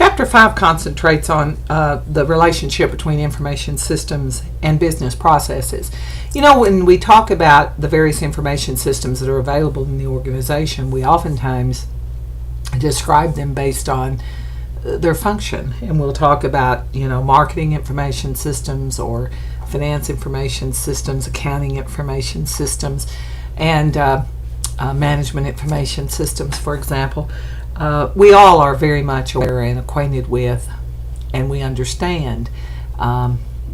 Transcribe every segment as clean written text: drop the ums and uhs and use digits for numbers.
Chapter 5 concentrates on the relationship between information systems and business processes. When we talk about the various information systems that are available in the organization, we oftentimes describe them based on their function. And we'll talk about, marketing information systems or finance information systems, accounting information systems, and management information systems, for example. We all are very much aware and acquainted with, and we understand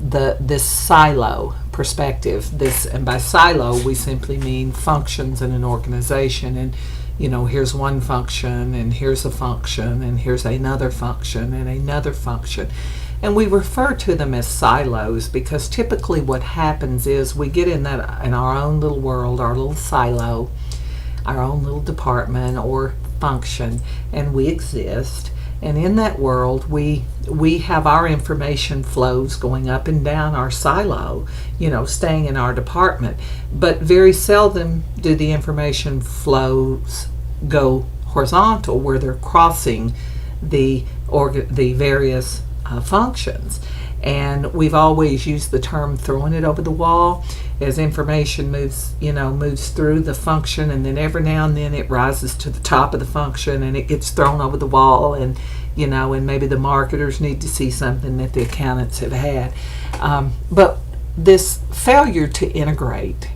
this silo perspective. And by silo, we simply mean functions in an organization. And here's one function, and here's a function, and here's another function, and another function. And we refer to them as silos because typically what happens is we get in our own little world, our little silo, our own little department or function, and we exist. And in that world, we have our information flows going up and down our silo, staying in our department. But very seldom do the information flows go horizontal, where they're crossing the various functions. And we've always used the term throwing it over the wall as information moves through the function, and then every now and then it rises to the top of the function and it gets thrown over the wall, and maybe the marketers need to see something that the accountants have had. But this failure to integrate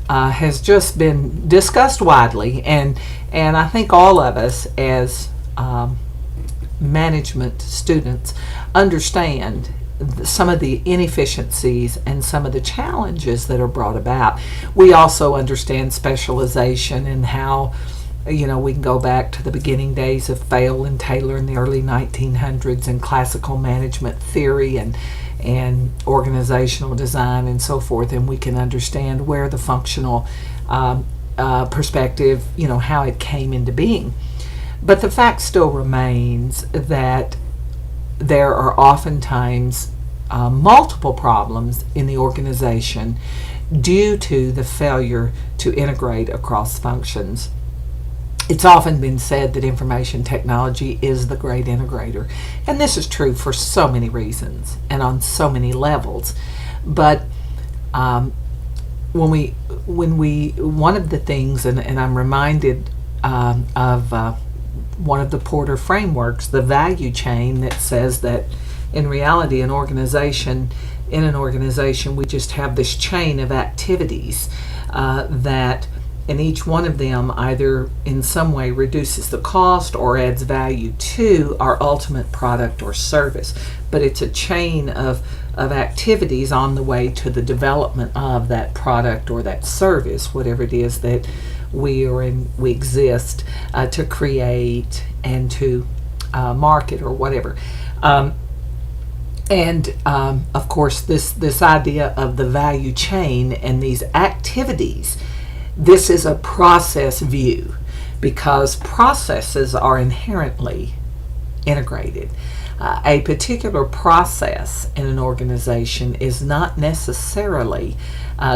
has just been discussed widely, and I think all of us as management students understand some of the inefficiencies and some of the challenges that are brought about. We also understand specialization and how we can go back to the beginning days of Fayol and Taylor in the early 1900s and classical management theory and organizational design and so forth, and we can understand where the functional perspective, how it came into being. But the fact still remains that there are oftentimes multiple problems in the organization due to the failure to integrate across functions. It's often been said that information technology is the great integrator, and this is true for so many reasons and on so many levels. But when we one of the things, and I'm reminded of one of the Porter frameworks, the value chain, that says that in reality in an organization we just have this chain of activities that, and each one of them either in some way reduces the cost or adds value to our ultimate product or service. But it's a chain of activities on the way to the development of that product or that service, whatever it is that we exist to create and to market or whatever. Of course, this idea of the value chain and these activities, this is a process view because processes are inherently integrated. A particular process in an organization is not necessarily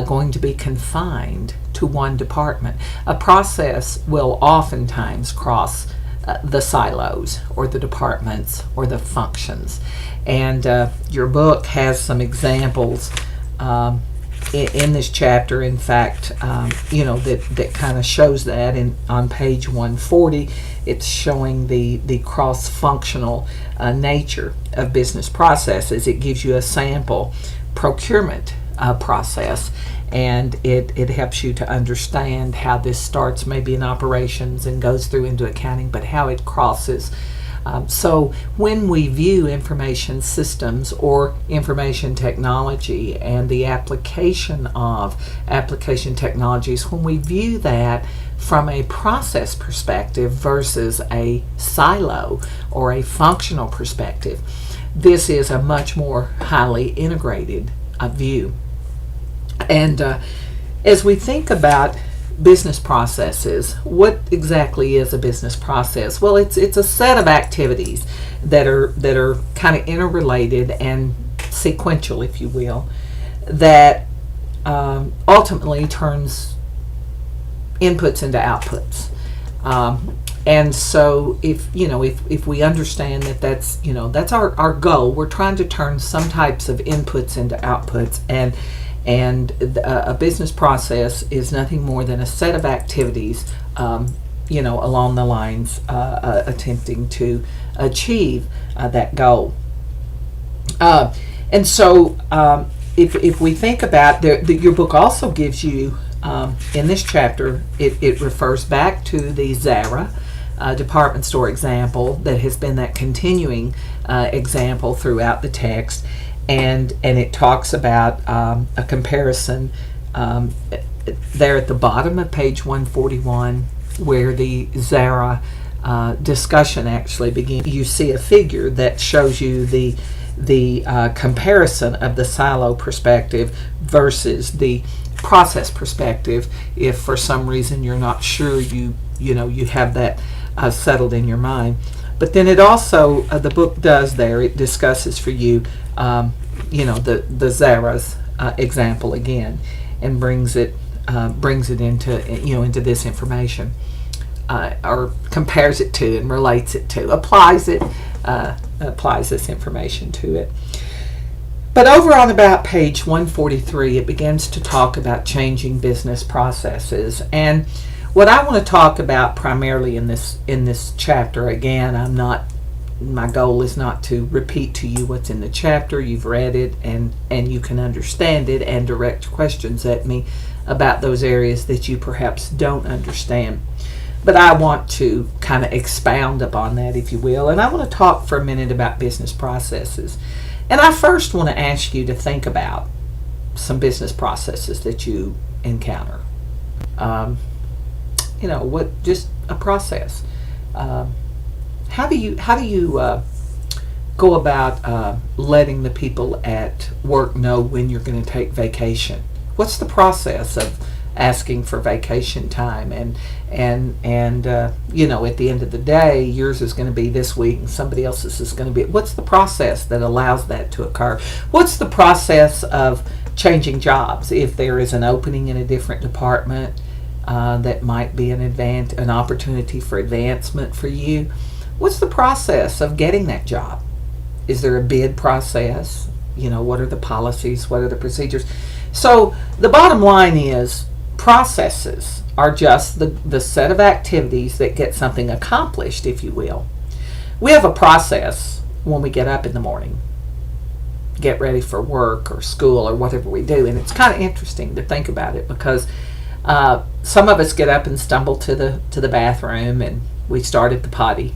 going to be confined to one department. A process will oftentimes cross the silos or the departments or the functions. And your book has some examples in this chapter, in fact, that kind of shows that. On page 140, it's showing the cross-functional nature of business processes. It gives you a sample procurement process, and it helps you to understand how this starts maybe in operations and goes through into accounting, but how it crosses. So when we view information systems or information technology and the application of application technologies, when we view that from a process perspective versus a silo or a functional perspective, this is a much more highly integrated view. And as we think about business processes, what exactly is a business process? Well, it's a set of activities that are kind of interrelated and sequential, if you will, that ultimately turns inputs into outputs. And so if we understand that that's our goal, we're trying to turn some types of inputs into outputs, and a business process is nothing more than a set of activities, along the lines attempting to achieve that goal. And so if we think about your book also gives you, in this chapter, it refers back to the Zara department store example that has been that continuing example throughout the text, and it talks about a comparison there at the bottom of page 141, where the Zara discussion actually begins. You see a figure that shows you the comparison of the silo perspective versus the process perspective, if for some reason you're not sure you have that settled in your mind. But then it also, the book does there, it discusses for you, the Zara's example again, and brings it into this information, or compares it to and relates it to, applies this information to it. But over on about page 143, it begins to talk about changing business processes. And what I want to talk about primarily in this chapter, again, my goal is not to repeat to you what's in the chapter. You've read it and you can understand it and direct questions at me about those areas that you perhaps don't understand. But I want to kind of expound upon that, if you will. And I want to talk for a minute about business processes. And I first want to ask you to think about some business processes that you encounter. Just a process. How do you go about letting the people at work know when you're going to take vacation? What's the process of asking for vacation time? And at the end of the day, yours is going to be this week and somebody else's is going to be. What's the process that allows that to occur? What's the process of changing jobs if there is an opening in a different department that might be an opportunity for advancement for you? What's the process of getting that job? Is there a bid process? What are the policies? What are the procedures? So the bottom line is, processes are just the set of activities that get something accomplished, if you will. We have a process when we get up in the morning, get ready for work or school or whatever we do, and it's kind of interesting to think about it, because some of us get up and stumble to the bathroom, and we start at the potty.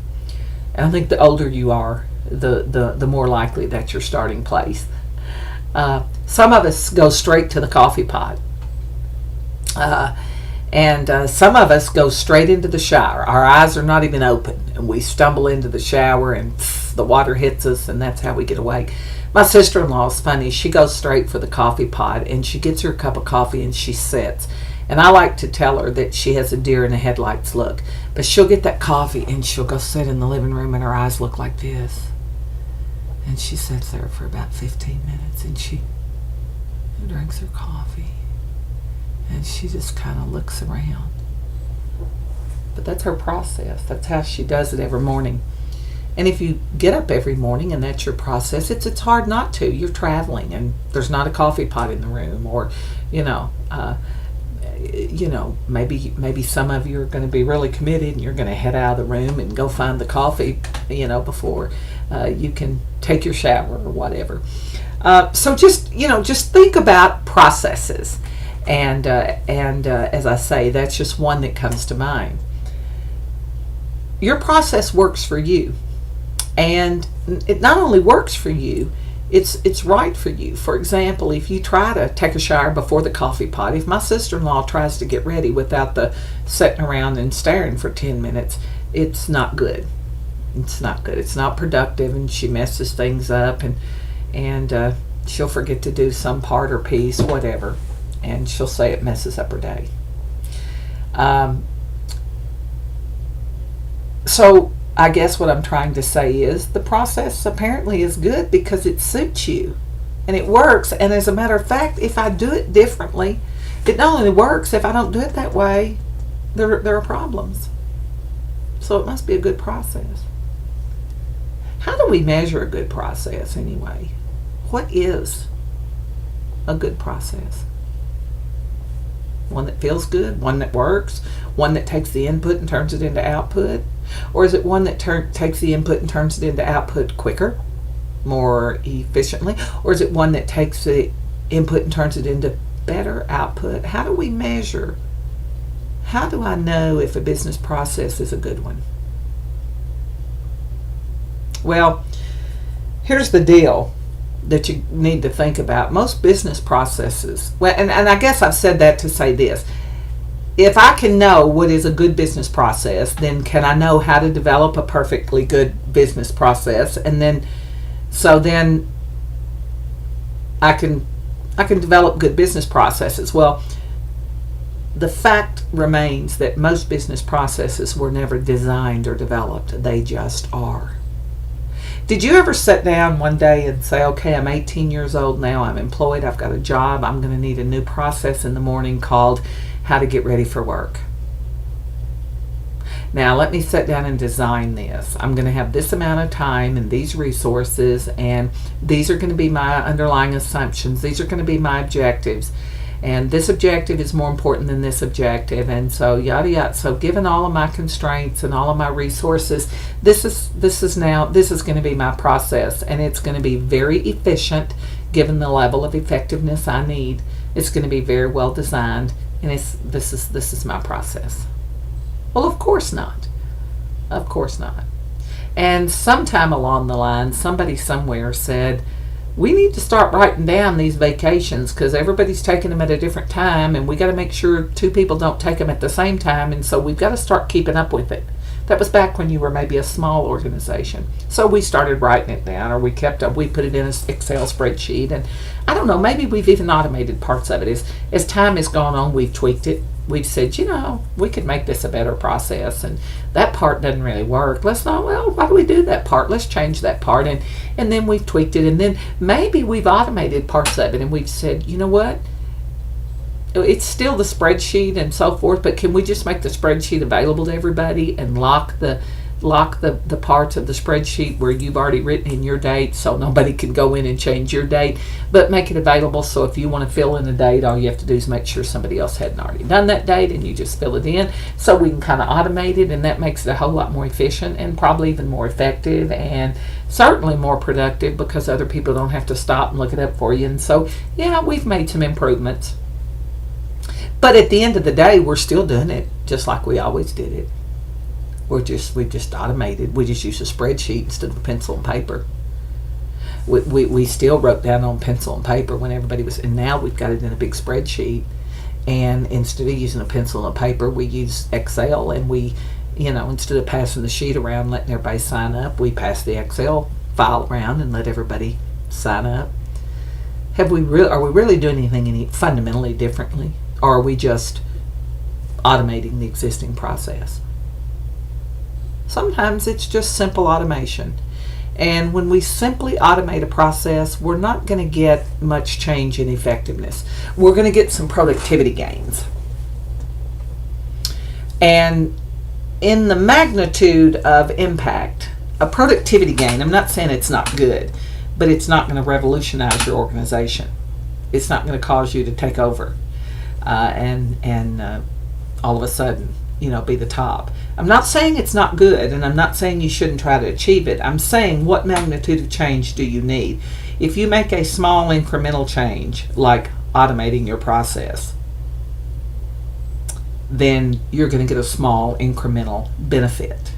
And I think the older you are, the more likely that's your starting place. Some of us go straight to the coffee pot. And some of us go straight into the shower. Our eyes are not even open, and we stumble into the shower, and the water hits us, and that's how we get awake. My sister-in-law is funny. She goes straight for the coffee pot, and she gets her a cup of coffee, and she sits. And I like to tell her that she has a deer in the headlights look. But she'll get that coffee, and she'll go sit in the living room, and her eyes look like this. And she sits there for about 15 minutes, and she drinks her coffee. And she just kind of looks around. But that's her process. That's how she does it every morning. And if you get up every morning and that's your process, it's hard not to. You're traveling and there's not a coffee pot in the room, or maybe some of you are going to be really committed and you're going to head out of the room and go find the coffee, before you can take your shower or whatever. So just think about processes. And as I say, that's just one that comes to mind. Your process works for you, and it not only works for you, it's right for you. For example, if you try to take a shower before the coffee pot, if my sister-in-law tries to get ready without the sitting around and staring for 10 minutes, it's not good. It's not good. It's not productive, and she messes things up, and she'll forget to do some part or piece, whatever. And she'll say it messes up her day. So I guess what I'm trying to say is the process apparently is good because it suits you and it works. And as a matter of fact, if I do it differently, it not only works, if I don't do it that way, there are problems. So it must be a good process. How do we measure a good process anyway? What is a good process? One that feels good, one that works, one that takes the input and turns it into output? Or is it one that takes the input and turns it into output quicker, more efficiently? Or is it one that takes the input and turns it into better output? How do we measure? How do I know if a business process is a good one? Well, here's the deal that you need to think about. Most business processes, well, and I guess I've said that to say this. If I can know what is a good business process, then can I know how to develop a perfectly good business process? And then I can develop good business processes. Well, the fact remains that most business processes were never designed or developed. They just are. Did you ever sit down one day and say, okay, I'm 18 years old now, I'm employed, I've got a job, I'm going to need a new process in the morning called how to get ready for work. Now let me sit down and design this. I'm going to have this amount of time and these resources, and these are going to be my underlying assumptions. These are going to be my objectives. And this objective is more important than this objective, and so yada yada. So given all of my constraints and all of my resources, this is going to be my process, and it's going to be very efficient given the level of effectiveness I need. It's going to be very well designed, and this is my process. Well, of course not. Of course not. And sometime along the line, somebody somewhere said, we need to start writing down these vacations because everybody's taking them at a different time, and we got to make sure two people don't take them at the same time, and so we've got to start keeping up with it. That was back when you were maybe a small organization. So we started writing it down, or we put it in an Excel spreadsheet, and I don't know, maybe we've even automated parts of it. As time has gone on, we've tweaked it. We've said, we could make this a better process, and that part doesn't really work. Why do we do that part? Let's change that part, and then we've tweaked it, and then maybe we've automated parts of it, and we've said, you know what? It's still the spreadsheet and so forth, but can we just make the spreadsheet available to everybody and lock the parts of the spreadsheet where you've already written in your date so nobody can go in and change your date, but make it available so if you want to fill in a date, all you have to do is make sure somebody else hadn't already done that date and you just fill it in, so we can kind of automate it, and that makes it a whole lot more efficient and probably even more effective and certainly more productive because other people don't have to stop and look it up for you. And so we've made some improvements, but at the end of the day, we're still doing it just like we always did it. We've just automated. We just use a spreadsheet instead of a pencil and paper. We still wrote down on pencil and paper when everybody was, and now we've got it in a big spreadsheet. And instead of using a pencil and paper, we use Excel, and we, instead of passing the sheet around, letting everybody sign up, we pass the Excel file around and let everybody sign up. Are we really doing anything fundamentally differently? Or are we just automating the existing process? Sometimes it's just simple automation. And when we simply automate a process, we're not going to get much change in effectiveness. We're going to get some productivity gains. And in the magnitude of impact, a productivity gain, I'm not saying it's not good, but it's not going to revolutionize your organization. It's not going to cause you to take over and all of a sudden, be the top. I'm not saying it's not good, and I'm not saying you shouldn't try to achieve it. I'm saying, what magnitude of change do you need? If you make a small incremental change, like automating your process, then you're going to get a small incremental benefit.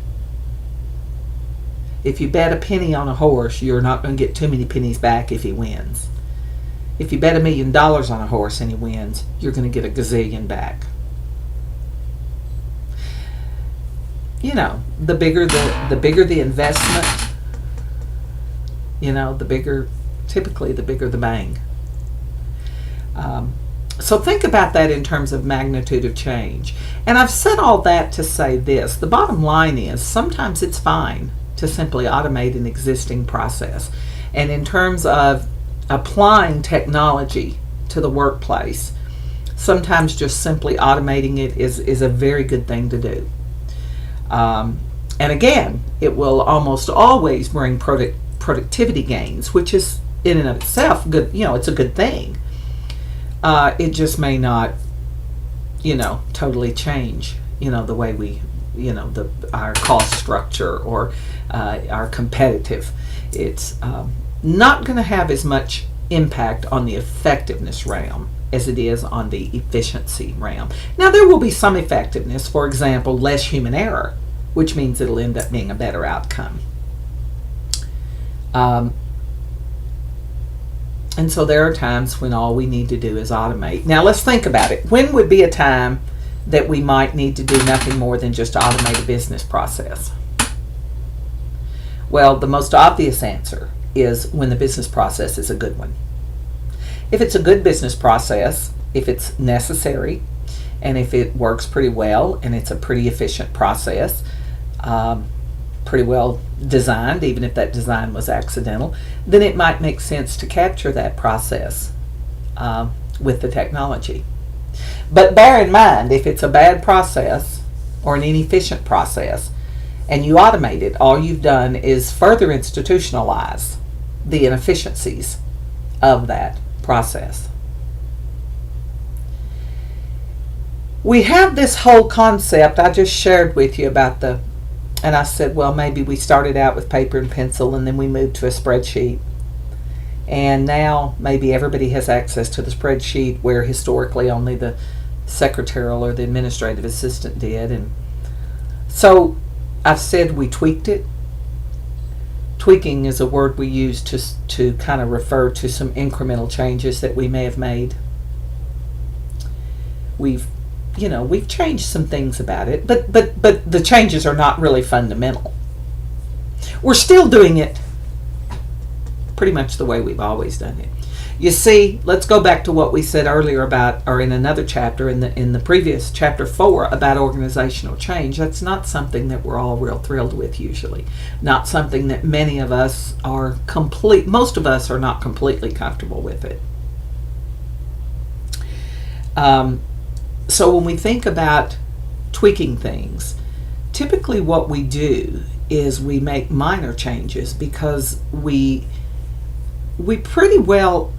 If you bet a penny on a horse, you're not going to get too many pennies back if he wins. If you bet $1 million on a horse and he wins, you're going to get a gazillion back. The bigger the investment, typically the bigger the bang. So think about that in terms of magnitude of change. And I've said all that to say this. The bottom line is, sometimes it's fine to simply automate an existing process. And in terms of applying technology to the workplace, sometimes just simply automating it is a very good thing to do. And again, it will almost always bring productivity gains, which is in and of itself good. It's a good thing. It just may not, totally change, the way we, our cost structure or our competitive. It's not going to have as much impact on the effectiveness realm as it is on the efficiency realm. Now, there will be some effectiveness, for example, less human error, which means it'll end up being a better outcome. And so there are times when all we need to do is automate. Now, let's think about it. When would be a time that we might need to do nothing more than just automate a business process? Well, the most obvious answer is when the business process is a good one. If it's a good business process, if it's necessary, and if it works pretty well, and it's a pretty efficient process, pretty well designed, even if that design was accidental, then it might make sense to capture that process with the technology. But bear in mind, if it's a bad process or an inefficient process, and you automate it, all you've done is further institutionalize the inefficiencies of that process. We have this whole concept I just shared with you about and I said, well, maybe we started out with paper and pencil and then we moved to a spreadsheet. And now maybe everybody has access to the spreadsheet where historically only the secretarial or the administrative assistant did. And so I've said we tweaked it. Tweaking is a word we use to kind of refer to some incremental changes that we may have made. We've changed some things about it, but the changes are not really fundamental. We're still doing it pretty much the way we've always done it. You see, let's go back to what we said earlier about, or in another chapter, in the previous chapter 4 about organizational change. That's not something that we're all real thrilled with usually. Not something that many of us are most of us are not completely comfortable with it. So when we think about tweaking things, typically what we do is we make minor changes because we pretty well,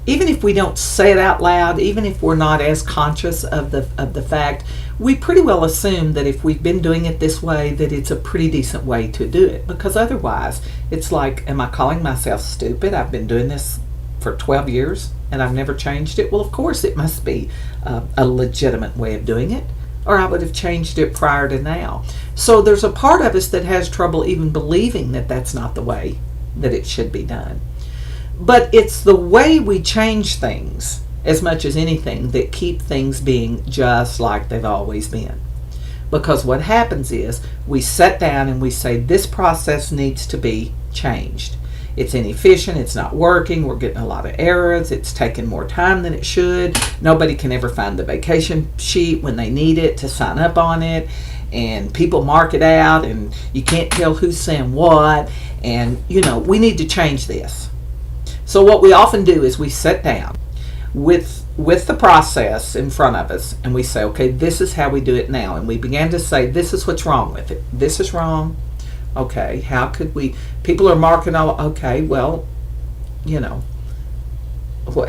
even if we don't say it out loud, even if we're not as conscious of the fact, we pretty well assume that if we've been doing it this way, that it's a pretty decent way to do it. Because otherwise, it's like, am I calling myself stupid? I've been doing this for 12 years and I've never changed it. Well, of course it must be a legitimate way of doing it, or I would have changed it prior to now. So there's a part of us that has trouble even believing that that's not the way that it should be done. But it's the way we change things as much as anything that keep things being just like they've always been. Because what happens is we sit down and we say this process needs to be changed. It's inefficient, it's not working, we're getting a lot of errors, it's taking more time than it should, nobody can ever find the vacation sheet when they need it to sign up on it, and people mark it out and you can't tell who's saying what, and we need to change this. So what we often do is we sit down with the process in front of us and we say, okay, this is how we do it now, and we began to say, this is what's wrong with it, this is wrong. Okay, how could we, people are marking all, okay, well,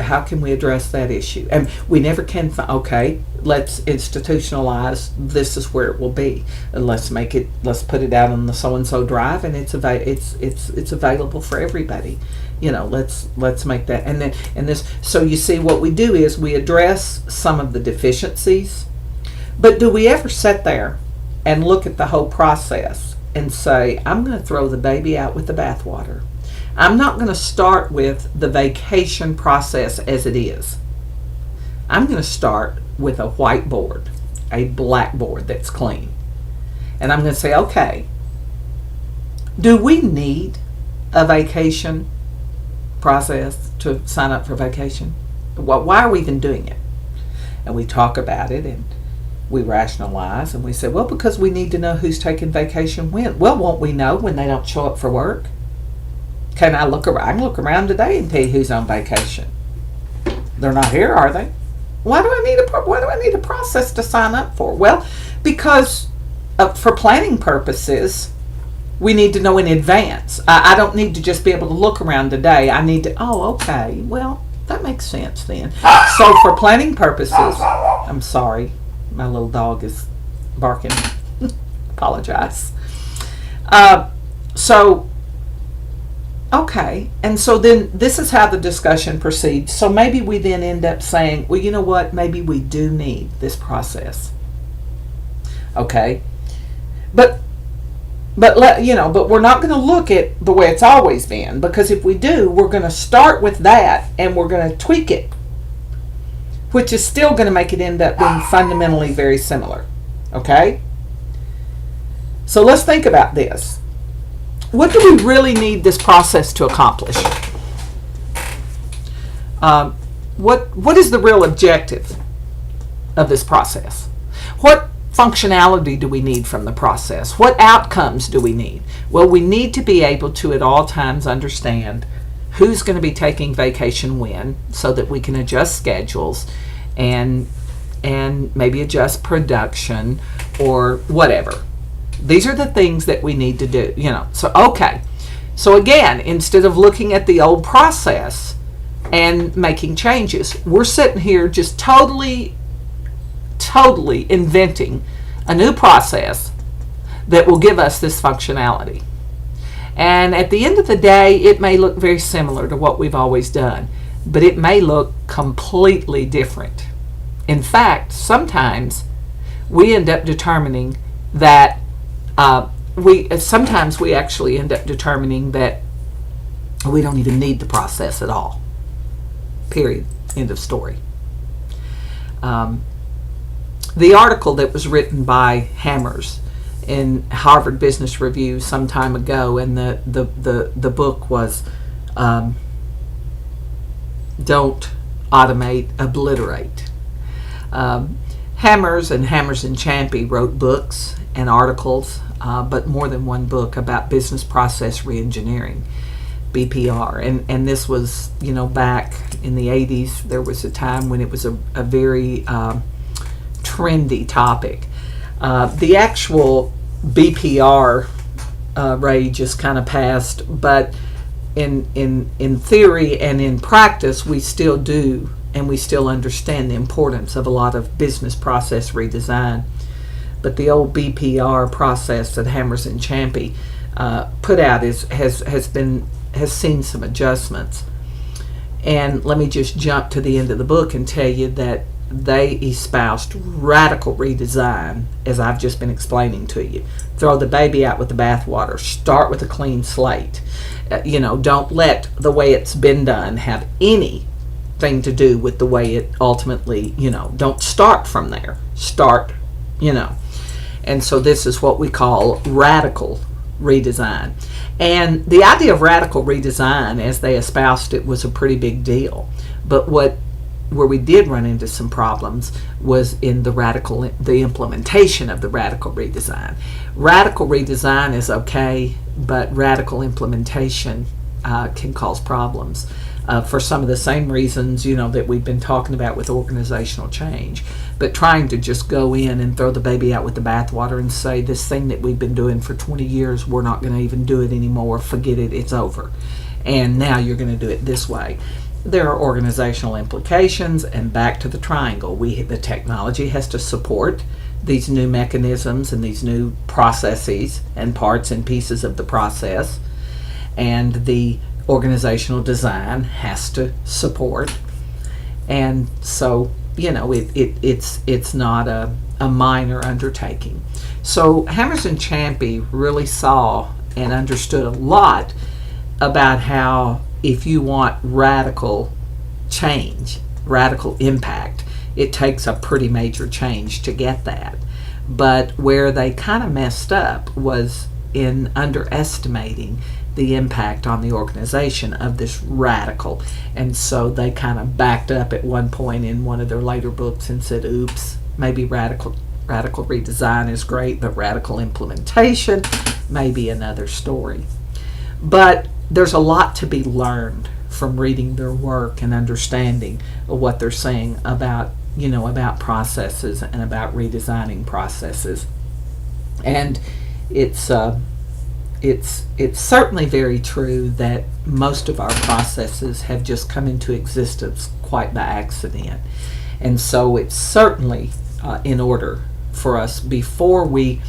how can we address that issue? And we never can, okay, let's institutionalize, this is where it will be. And let's put it out on the so-and-so drive and it's available for everybody. Let's make that, and this, so you see what we do is we address some of the deficiencies, but do we ever sit there and look at the whole process and say, I'm going to throw the baby out with the bathwater. I'm not going to start with the vacation process as it is. I'm going to start with a whiteboard, a blackboard that's clean. And I'm going to say, okay, do we need a vacation process to sign up for vacation? Why are we even doing it? And we talk about it and we rationalize and we say, well, because we need to know who's taking vacation when. Well, won't we know when they don't show up for work? Can I look around? I can look around today and tell you who's on vacation. They're not here, are they? What do I need a process to sign up for? Well, because for planning purposes, we need to know in advance. I don't need to just be able to look around today. I need to, oh, okay, well, that makes sense then. So for planning purposes, I'm sorry, my little dog is barking. Apologize. So, okay, and so then this is how the discussion proceeds. So maybe we then end up saying, well, you know what, maybe we do need this process. Okay, but we're not going to look at the way it's always been, because if we do, we're going to start with that and we're going to tweak it, which is still going to make it end up being fundamentally very similar. Okay? So let's think about this. What do we really need this process to accomplish? What is the real objective of this process? What functionality do we need from the process? What outcomes do we need? Well, we need to be able to at all times understand who's going to be taking vacation when, so that we can adjust schedules and maybe adjust production or whatever. These are the things that we need to do, So, okay. So again, instead of looking at the old process and making changes, we're sitting here just totally inventing a new process that will give us this functionality. And at the end of the day, it may look very similar to what we've always done, but it may look completely different. In fact, sometimes we end up determining that sometimes we actually end up determining that we don't even need the process at all. Period. End of story. The article that was written by Hammers in Harvard Business Review some time ago, and the book was Don't Automate, Obliterate. Hammers and Champy wrote books and articles, but more than one book about business process reengineering, BPR. And this was, back in the 80s, there was a time when it was a very trendy topic. The actual BPR rage is kind of past, but in theory and in practice, we still do, and we still understand the importance of a lot of business process redesign. But the old BPR process that Hammers and Champy put out has seen some adjustments. And let me just jump to the end of the book and tell you that they espoused radical redesign, as I've just been explaining to you. Throw the baby out with the bathwater. Start with a clean slate. Don't let the way it's been done have anything to do with the way it ultimately, don't start from there. Start, And so this is what we call radical redesign. And the idea of radical redesign, as they espoused it, was a pretty big deal. But where we did run into some problems was in the implementation of the radical redesign. Radical redesign is okay, but radical implementation can cause problems for some of the same reasons, that we've been talking about with organizational change. But trying to just go in and throw the baby out with the bathwater and say, this thing that we've been doing for 20 years, we're not going to even do it anymore, forget it, it's over. And now you're going to do it this way. There are organizational implications, and back to the triangle. The technology has to support these new mechanisms and these new processes and parts and pieces of the process, and the organizational design has to support. And so, it's not a minor undertaking. So Hammers and Champy really saw and understood a lot about how, if you want radical change, radical impact, it takes a pretty major change to get that. But where they kind of messed up was in underestimating the impact on the organization of this radical. And so they kind of backed up at one point in one of their later books and said, oops, maybe radical redesign is great, but radical implementation may be another story. But there's a lot to be learned from reading their work and understanding what they're saying about, about processes and about redesigning processes. And it's it's certainly very true that most of our processes have just come into existence quite by accident. And so it's certainly in order for us, before we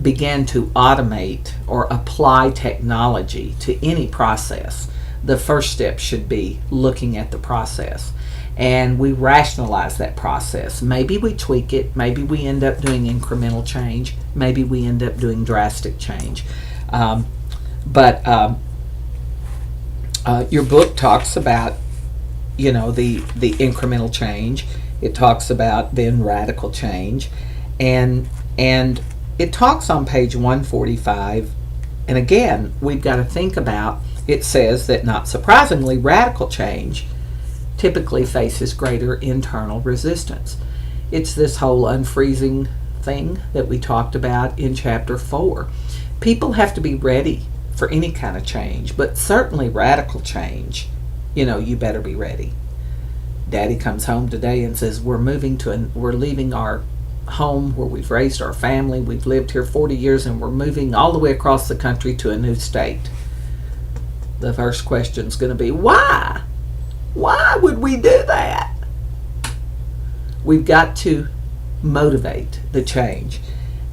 begin to automate or apply technology to any process, the first step should be looking at the process. And we rationalize that process. Maybe we tweak it. Maybe we end up doing incremental change. Maybe we end up doing drastic change. But your book talks about, the incremental change. It talks about then radical change, and it talks on page 145. And again, we've got to think about. It says that, not surprisingly, radical change typically faces greater internal resistance. It's this whole unfreezing thing that we talked about in chapter 4. People have to be ready for any kind of change, but certainly radical change, you better be ready. Daddy comes home today and says, we're leaving our home where we've raised our family, we've lived here 40 years, and we're moving all the way across the country to a new state. The first question is going to be, why? Why would we do that? We've got to motivate the change.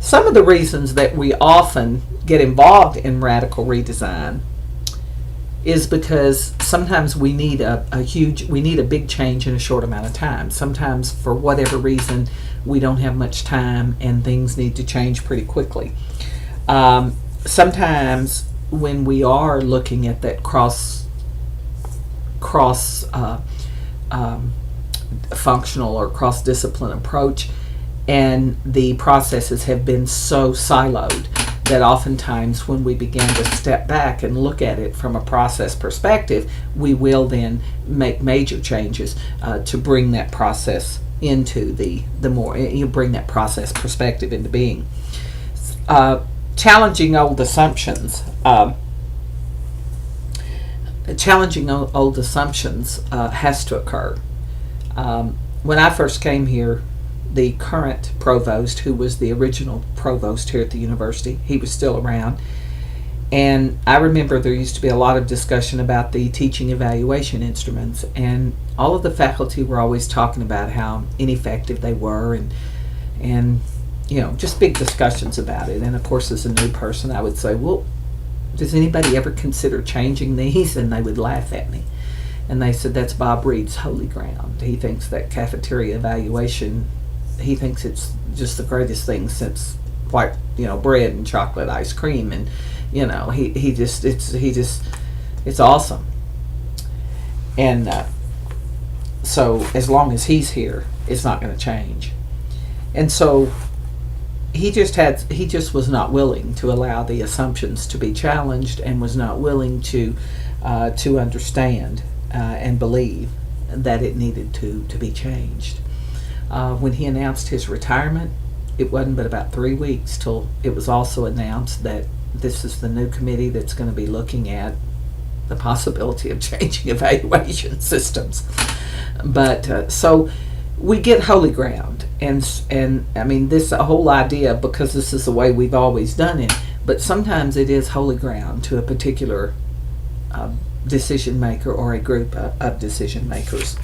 Some of the reasons that we often get involved in radical redesign is because sometimes we need a big change in a short amount of time. Sometimes, for whatever reason, we don't have much time and things need to change pretty quickly. Sometimes when we are looking at that cross functional or cross discipline approach, and the processes have been so siloed that oftentimes when we begin to step back and look at it from a process perspective, we will then make major changes to bring that process into bring that process perspective into being. Challenging old assumptions. Challenging old assumptions has to occur. When I first came here, the current provost, who was the original provost here at the university, he was still around. And I remember there used to be a lot of discussion about the teaching evaluation instruments, and all of the faculty were always talking about how ineffective they were, and just big discussions about it. And of course, as a new person, I would say, well, does anybody ever consider changing these? And they would laugh at me. And they said, that's Bob Reed's holy ground. He thinks that cafeteria evaluation, he thinks it's just the greatest thing since white, bread and chocolate ice cream. And, it's awesome. And so as long as he's here, it's not going to change. And so he just was not willing to allow the assumptions to be challenged, and was not willing to understand and believe that it needed to be changed. When he announced his retirement, it wasn't but about 3 weeks till it was also announced that this is the new committee that's going to be looking at the possibility of changing evaluation systems. But so we get holy ground, and I mean, this whole idea, because this is the way we've always done it, but sometimes it is holy ground to a particular decision maker or a group of decision makers.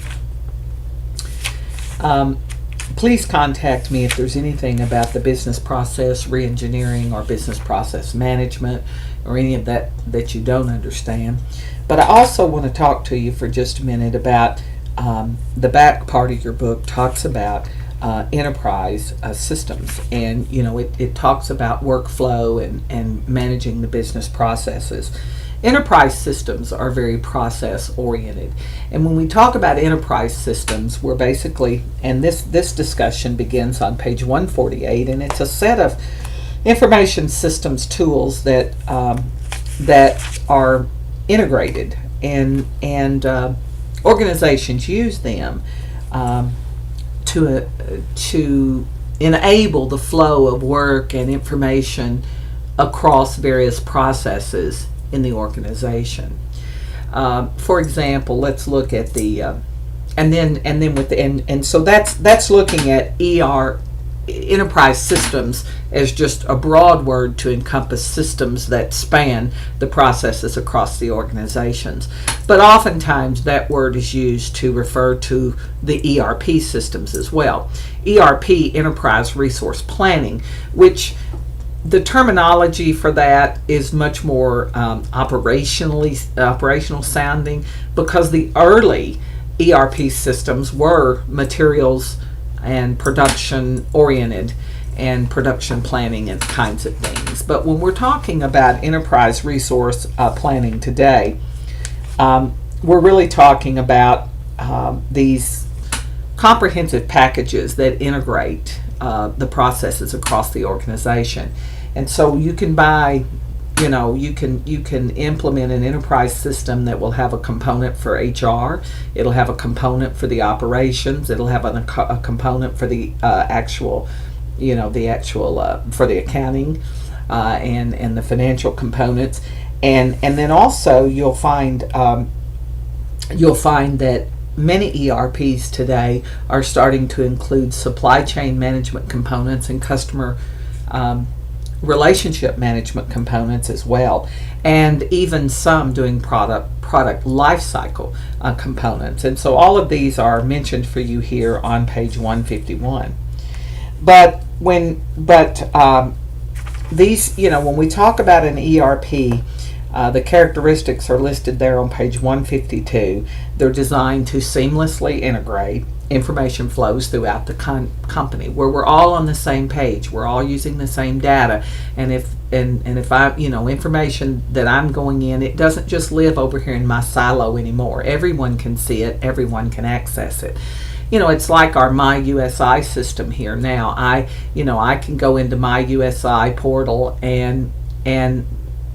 Please contact me if there's anything about the business process reengineering or business process management or any of that you don't understand. But I also want to talk to you for just a minute about the back part of your book talks about enterprise systems, and it talks about workflow and managing the business processes. Enterprise systems are very process oriented, and when we talk about enterprise systems, we're basically, and this discussion begins on page 148, and it's a set of information systems tools that are integrated, and organizations use them to enable the flow of work and information across various processes in the organization. For example, let's look at the and so that's looking at enterprise systems as just a broad word to encompass systems that span the processes across the organizations. But oftentimes that word is used to refer to the ERP systems as well. ERP, Enterprise Resource Planning, which the terminology for that is much more operational sounding, because the early ERP systems were materials and production oriented and production planning and kinds of things. But when we're talking about enterprise resource planning today, we're really talking about these comprehensive packages that integrate the processes across the organization. And so you can buy, you can implement an enterprise system that will have a component for HR. It'll have a component for the operations. It'll have a component for the for the accounting and the financial components. And then also you'll find that many ERPs today are starting to include supply chain management components and customer relationship management components as well, and even some doing product life cycle components. And so all of these are mentioned for you here on page 151. But these, when we talk about an ERP, the characteristics are listed there on page 152. They're designed to seamlessly integrate information flows throughout the company, where we're all on the same page, we're all using the same data, and if I, information that I'm going in, it doesn't just live over here in my silo anymore. Everyone can see it, everyone can access it. It's like our MyUSI system here now. I can go into MyUSI portal and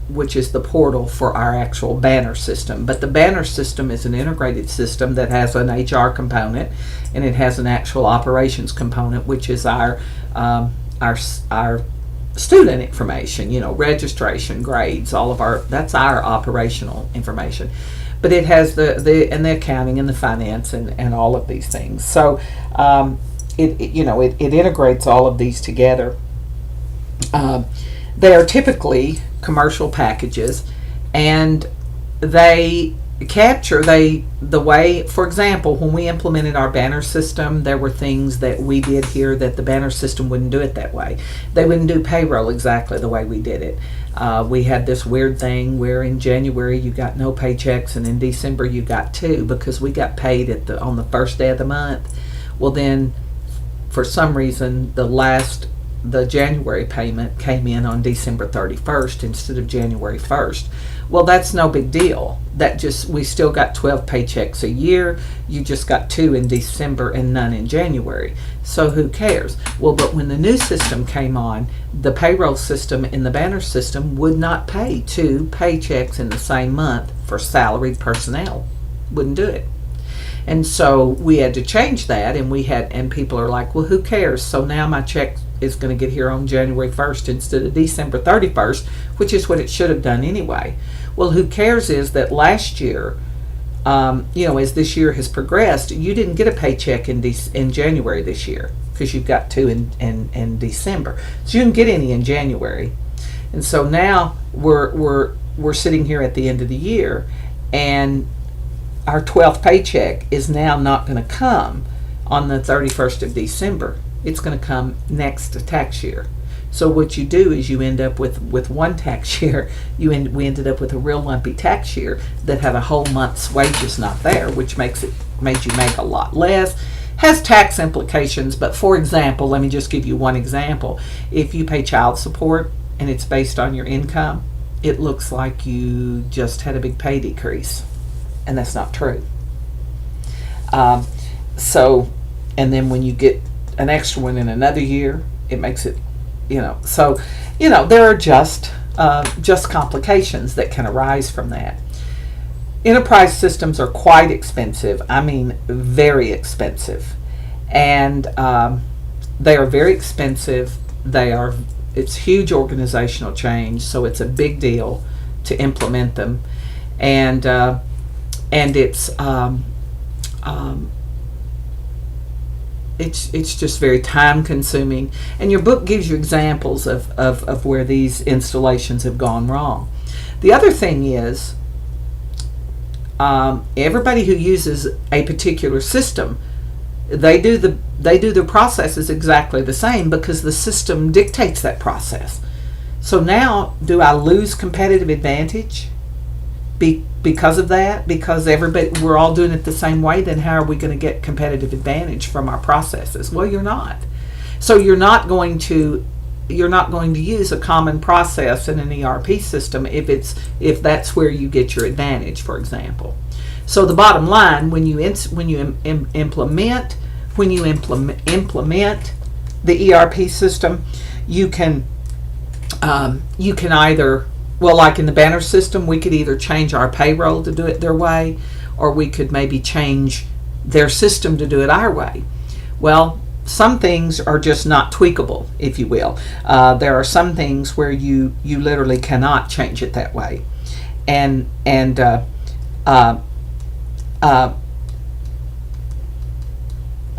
which is the portal for our actual banner system. But the banner system is an integrated system that has an HR component, and it has an actual operations component, which is our student information, registration, grades, that's our operational information. But it has the accounting and the finance and all of these things. So it integrates all of these together. They are typically commercial packages, and they capture the way, for example, when we implemented our banner system, there were things that we did here that the banner system wouldn't do it that way. They wouldn't do payroll exactly the way we did it. We had this weird thing where in January you got no paychecks, and in December you got two, because we got paid on the first day of the month. Well, then for some reason the January payment came in on December 31st instead of January 1st. Well, that's no big deal. We still got 12 paychecks a year. You just got 2 in December and none in January. So who cares? Well, but when the new system came on, the payroll system and the banner system would not pay 2 paychecks in the same month for salaried personnel. Wouldn't do it. And so we had to change that, and people are like, well, who cares? So now my check is going to get here on January 1st instead of December 31st, which is what it should have done anyway. Well, who cares is that last year, as this year has progressed, you didn't get a paycheck in January this year, because you've got 2 in December. So you didn't get any in January. And so now we're sitting here at the end of the year, and our 12th paycheck is now not going to come on the 31st of December. It's going to come next tax year. So what you do is you end up with one tax year. We ended up with a real lumpy tax year that had a whole month's wages not there, which made you make a lot less. Has tax implications, but for example, let me just give you one example. If you pay child support and it's based on your income, it looks like you just had a big pay decrease, and that's not true. And then when you get an extra one in another year, it makes it, so there are just complications that can arise from that. Enterprise systems are quite expensive. I mean, very expensive, and they are very expensive. It's huge organizational change, so it's a big deal to implement them, and it's just very time consuming. And your book gives you examples of where these installations have gone wrong. The other thing is, everybody who uses a particular system, they do their processes exactly the same because the system dictates that process. So now, do I lose competitive advantage because of that? Because we're all doing it the same way, then how are we going to get competitive advantage from our processes? Well, you're not. So you're not going to use a common process in an ERP system if that's where you get your advantage, for example. So the bottom line, when you implement the ERP system, you can either, well, like in the Banner system, we could either change our payroll to do it their way, or we could maybe change their system to do it our way. Well, some things are just not tweakable, if you will. There are some things where you literally cannot change it that way. And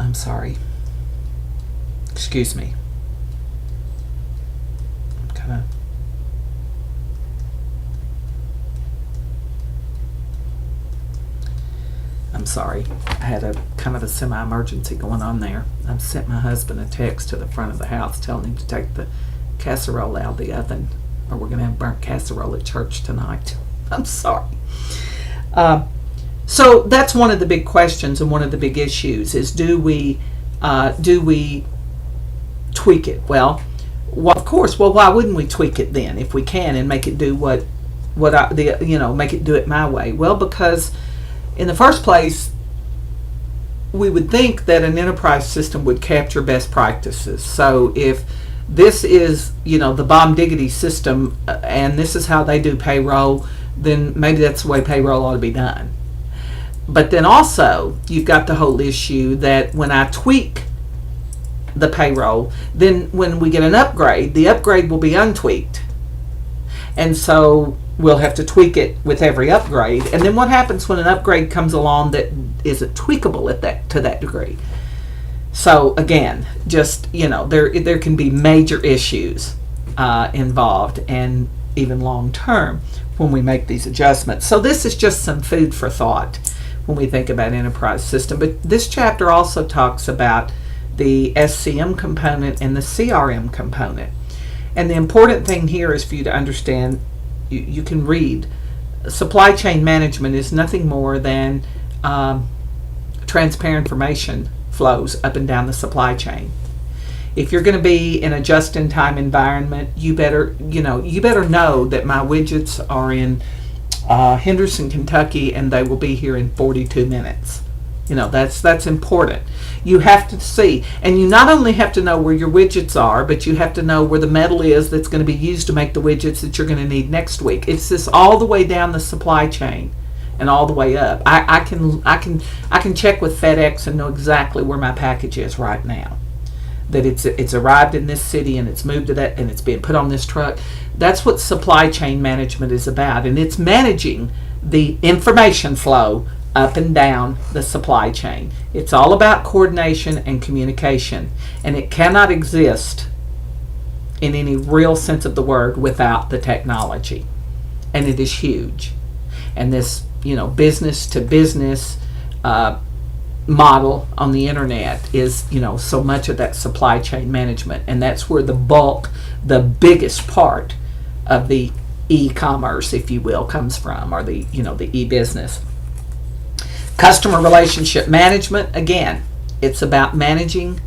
I'm sorry. Excuse me. I'm sorry. I had a kind of a semi-emergency going on there. I've sent my husband a text to the front of the house telling him to take the casserole out of the oven, or we're going to have burnt casserole at church tonight. I'm sorry. So that's one of the big questions and one of the big issues is, do we tweak it? Well, of course. Well, why wouldn't we tweak it then if we can and make it do make it do it my way? Well, because in the first place, we would think that an enterprise system would capture best practices. So if this is, the bomb diggity system, and this is how they do payroll, then maybe that's the way payroll ought to be done. But then also, you've got the whole issue that when I tweak the payroll, then when we get an upgrade, the upgrade will be untweaked. And so we'll have to tweak it with every upgrade. And then what happens when an upgrade comes along that isn't tweakable to that degree? So again, just, there can be major issues involved, and even long term when we make these adjustments. So this is just some food for thought when we think about enterprise system. But this chapter also talks about the SCM component and the CRM component. And the important thing here is for you to understand, you can read, supply chain management is nothing more than transparent information flows up and down the supply chain. If you're going to be in a just-in-time environment, you better know that my widgets are in Henderson, Kentucky, and they will be here in 42 minutes. That's important. You have to see, and you not only have to know where your widgets are, but you have to know where the metal is that's going to be used to make the widgets that you're going to need next week. It's this all the way down the supply chain and all the way up. I can check with FedEx and know exactly where my package is right now. That it's arrived in this city and it's moved to that and it's being put on this truck. That's what supply chain management is about, and it's managing the information flow up and down the supply chain. It's all about coordination and communication, and it cannot exist in any real sense of the word without the technology, and it is huge. And this business to business model on the internet is so much of that supply chain management, and that's where the biggest part of the e-commerce, if you will, comes from, or the e-business. Customer relationship management, again, it's about managing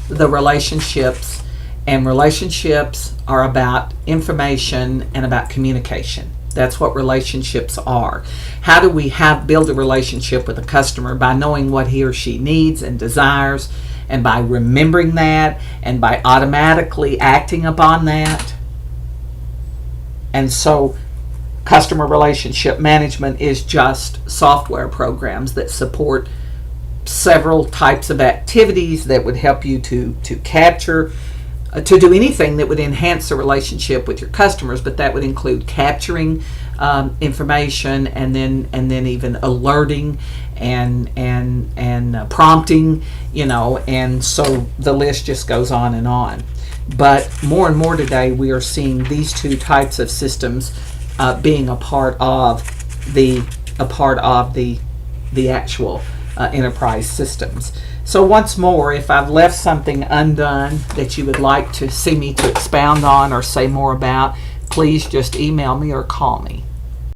the relationships, and relationships are about information and about communication. That's what relationships are. How do we build a relationship with a customer? By knowing what he or she needs and desires, and by remembering that, and by automatically acting upon that. And so customer relationship management is just software programs that support several types of activities that would help you to capture, to do anything that would enhance the relationship with your customers, but that would include capturing information, and then even alerting and prompting, and so the list just goes on and on. But more and more today, we are seeing these two types of systems being a part of the actual enterprise systems. So once more, if I've left something undone that you would like to see me to expound on or say more about, please just email me or call me.